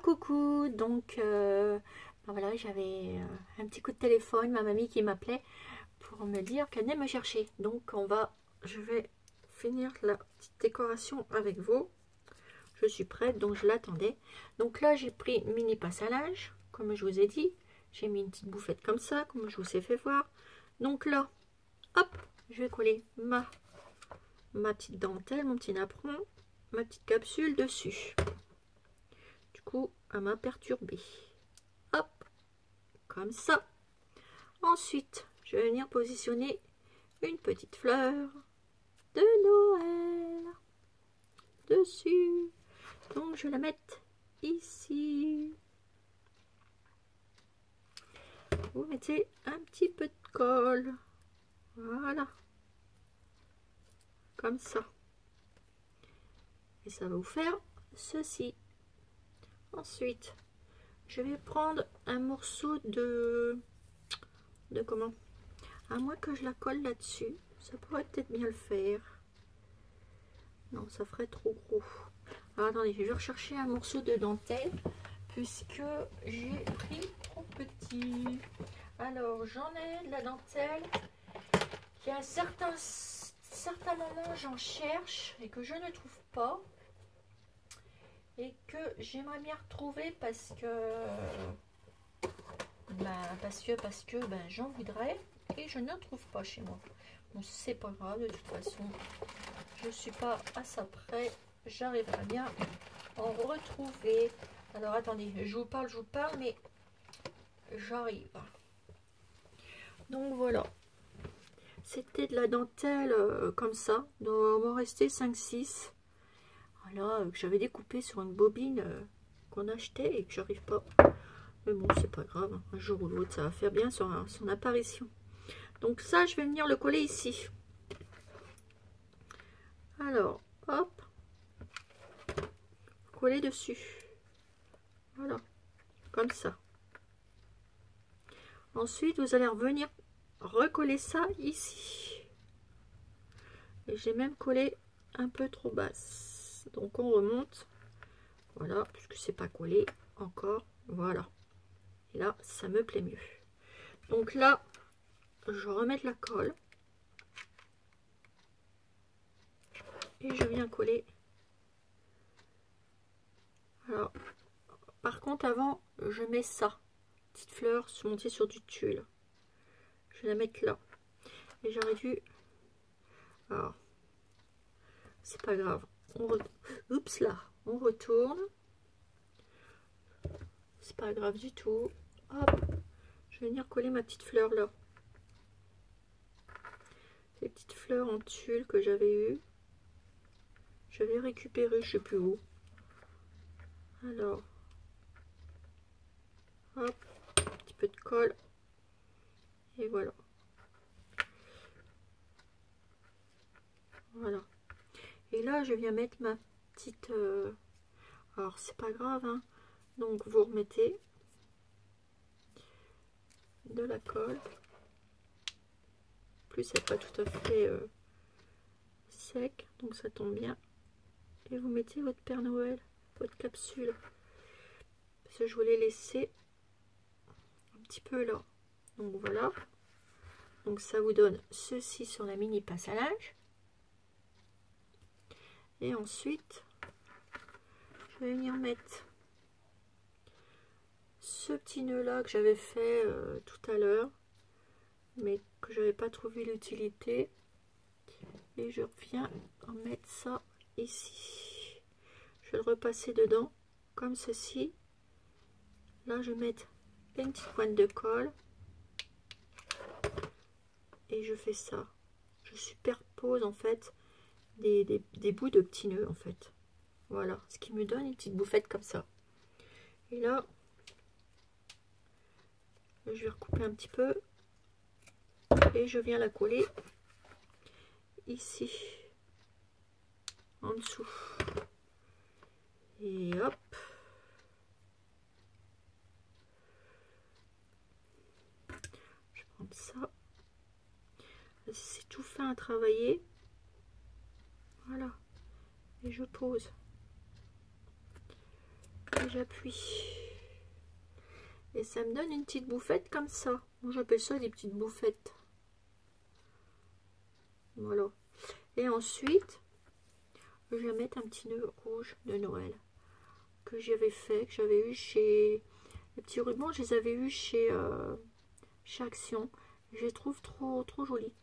Coucou, donc ben voilà, j'avais un petit coup de téléphone, ma mamie qui m'appelait pour me dire qu'elle venait me chercher. Donc je vais finir la petite décoration avec vous. Je suis prête, donc je l'attendais. Donc là, j'ai pris une mini passe à linge, comme je vous ai dit. J'ai mis une petite bouffette comme ça, comme je vous ai fait voir. Donc là, hop, je vais coller ma petite dentelle, mon petit napperon, ma petite capsule dessus. Du coup, elle m'a perturbée. Hop, comme ça. Ensuite, je vais venir positionner une petite fleur de Noël dessus. Donc, je vais la mettre ici. Vous mettez un petit peu de colle. Voilà. Comme ça. Et ça va vous faire ceci. Ensuite, je vais prendre un morceau de comment? À moins que je la colle là-dessus. Ça pourrait peut-être bien le faire. Non, ça ferait trop gros. Alors, attendez, je vais rechercher un morceau de dentelle puisque j'ai pris trop petit. Alors, j'en ai de la dentelle qui à certains moments j'en cherche et que je ne trouve pas et que j'aimerais bien retrouver parce que j'en voudrais et je ne trouve pas chez moi. Bon, c'est pas grave, de toute façon, je suis pas à ça près, j'arriverai bien à en retrouver. Alors attendez, je vous parle, mais j'arrive. Donc voilà, c'était de la dentelle comme ça, il doit m'en rester 5-6. Voilà, que j'avais découpé sur une bobine qu'on achetait et que j'arrive pas. Mais bon, c'est pas grave, hein. Un jour ou l'autre, ça va faire bien son apparition. Donc ça, je vais venir le coller ici. Alors, hop, coller dessus. Voilà, comme ça. Ensuite, vous allez revenir recoller ça ici. Et j'ai même collé un peu trop basse. Donc on remonte. Voilà, puisque c'est pas collé encore. Voilà. Et là, ça me plaît mieux. Donc là, je remets la colle. Et je viens coller. Alors, par contre, avant, je mets ça. Petite fleur montée sur du tulle. Je vais la mettre là. Et j'aurais dû... Alors, c'est pas grave. Oups là, on retourne. C'est pas grave du tout. Hop, je vais venir coller ma petite fleur là. Ces petites fleurs en tulle que j'avais eues. Je vais récupérer, je sais plus où. Alors, hop, un petit peu de colle. Et voilà. Voilà. Et là, je viens mettre ma petite... Alors, c'est pas grave, hein. Donc, vous remettez de la colle. En plus, elle n'est pas tout à fait sec, donc ça tombe bien. Et vous mettez votre Père Noël, votre capsule. Parce que je voulais laisser un petit peu là. Donc voilà. Donc ça vous donne ceci sur la mini passe à linge. Et ensuite, je vais venir mettre ce petit nœud là que j'avais fait tout à l'heure, mais que je n'avais pas trouvé l'utilité. Et je reviens en mettre ça ici. Je vais le repasser dedans, comme ceci. Là, je vais mettre une petite pointe de colle. Et je fais ça. Je superpose en fait des bouts de petits nœuds en fait. Voilà, ce qui me donne une petite bouffette comme ça. Et là, je vais recouper un petit peu. Et je viens la coller ici, en dessous. Et hop. Je vais prendre ça. C'est tout fin à travailler. Voilà. Et je pose. et j'appuie. Et ça me donne une petite bouffette comme ça. Moi j'appelle ça des petites bouffettes. Voilà. Et ensuite, je vais mettre un petit nœud rouge de Noël que j'avais fait, que j'avais eu chez... Les petits rubans, je les avais eu chez Action. Je les trouve trop jolis.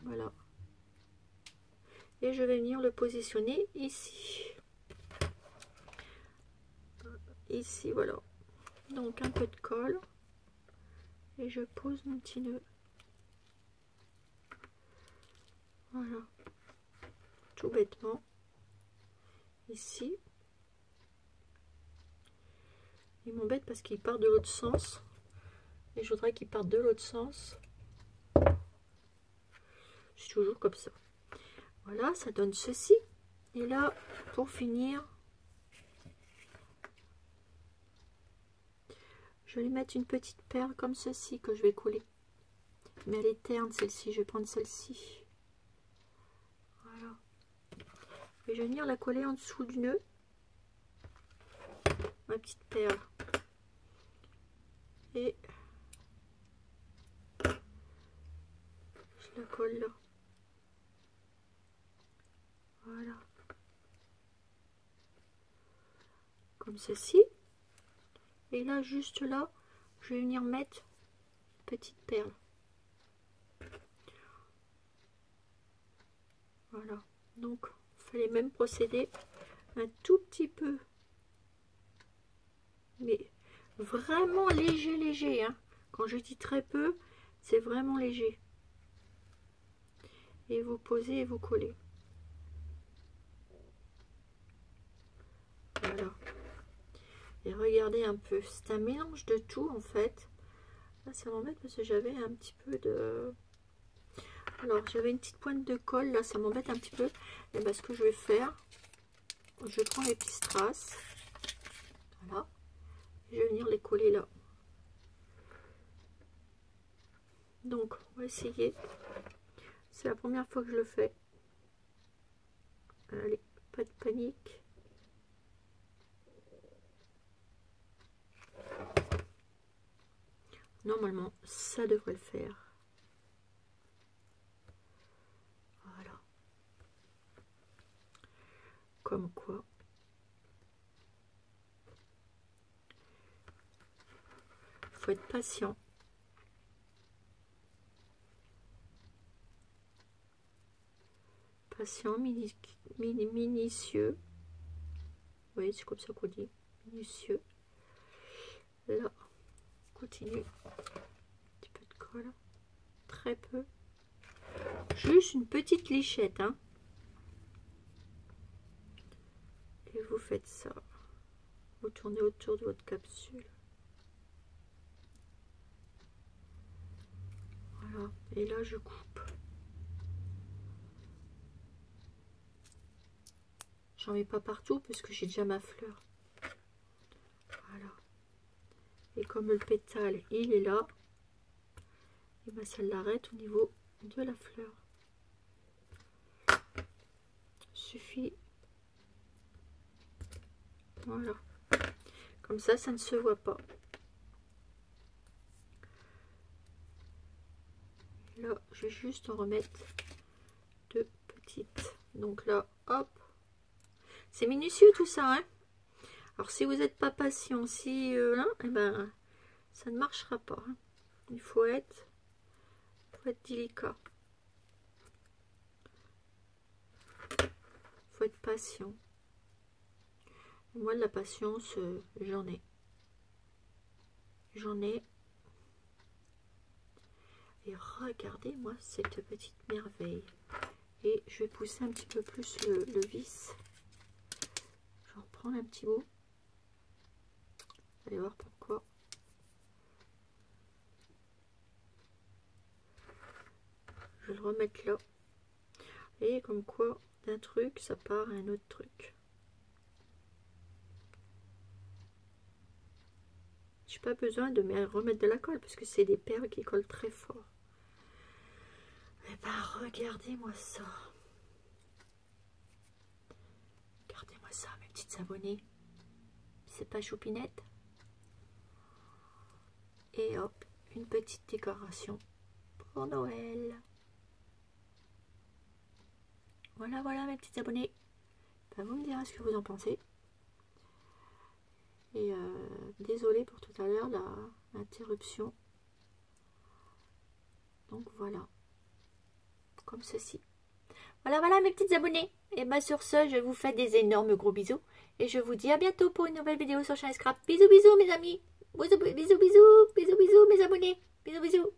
Voilà. Et je vais venir le positionner ici. Ici, voilà. Donc un peu de colle. Et je pose mon petit nœud. Voilà. Tout bêtement. Ici. Il m'embête parce qu'il part de l'autre sens. Et je voudrais qu'il parte de l'autre sens. Je suis toujours comme ça. Voilà, ça donne ceci. Et là, pour finir, je vais lui mettre une petite perle comme ceci que je vais coller. Mais elle est terne celle-ci, je vais prendre celle-ci. Voilà. Et je vais venir la coller en dessous du nœud. Ma petite perle. Et je la colle là. Voilà. Comme ceci. Et là, juste là, je vais venir mettre une petite perle. Voilà. Donc, on fait les mêmes procédés. Un tout petit peu. Mais vraiment léger, hein. Quand je dis très peu, c'est vraiment léger. Et vous posez et vous collez. Voilà. Et regardez un peu, c'est un mélange de tout en fait. Là ça m'embête parce que j'avais un petit peu de... Alors j'avais une petite pointe de colle, là ça m'embête un petit peu. Et bien ce que je vais faire, je prends les petits strass. Voilà. Et je vais venir les coller là. Donc on va essayer. C'est la première fois que je le fais. Allez, pas de panique. Normalement, ça devrait le faire. Voilà. Comme quoi. Faut être patient. Patient, minutieux. Oui, c'est comme ça qu'on dit. Minutieux. Là, continue. Un petit peu de colle. Très peu. Juste une petite lichette, hein. Et vous faites ça. Vous tournez autour de votre capsule. Voilà. Et là, je coupe. J'en mets pas partout parce que j'ai déjà ma fleur. Voilà. Et comme le pétale, il est là, et ben ça l'arrête au niveau de la fleur. Suffit. Voilà. Comme ça ne se voit pas. Là, je vais juste en remettre deux petites. Donc là, hop. C'est minutieux tout ça, hein. Alors si vous n'êtes pas patient, si eh ben ça ne marchera pas, hein. Il faut être délicat. Il faut être patient. Et moi de la patience, j'en ai. J'en ai. Et regardez-moi cette petite merveille. Et je vais pousser un petit peu plus le vis. Je vais reprendre un petit bout. Allez voir pourquoi. Je vais le remettre là. Et comme quoi, d'un truc, ça part à un autre truc. Je n'ai pas besoin de remettre de la colle parce que c'est des perles qui collent très fort. Et ben regardez-moi ça. petites abonnées. C'est pas choupinette. Et hop, une petite décoration pour Noël. Voilà, voilà mes petites abonnées. Ben, vous me direz ce que vous en pensez. Et désolée pour tout à l'heure l'interruption. Donc voilà, comme ceci. Voilà, voilà mes petites abonnées. Et bien sur ce, je vous fais des énormes gros bisous. Et je vous dis à bientôt pour une nouvelle vidéo sur Shine Scrap. Bisous, bisous mes amis. Bisous, bisous, bisous, bisous, bisous mes abonnés. Bisous, bisous.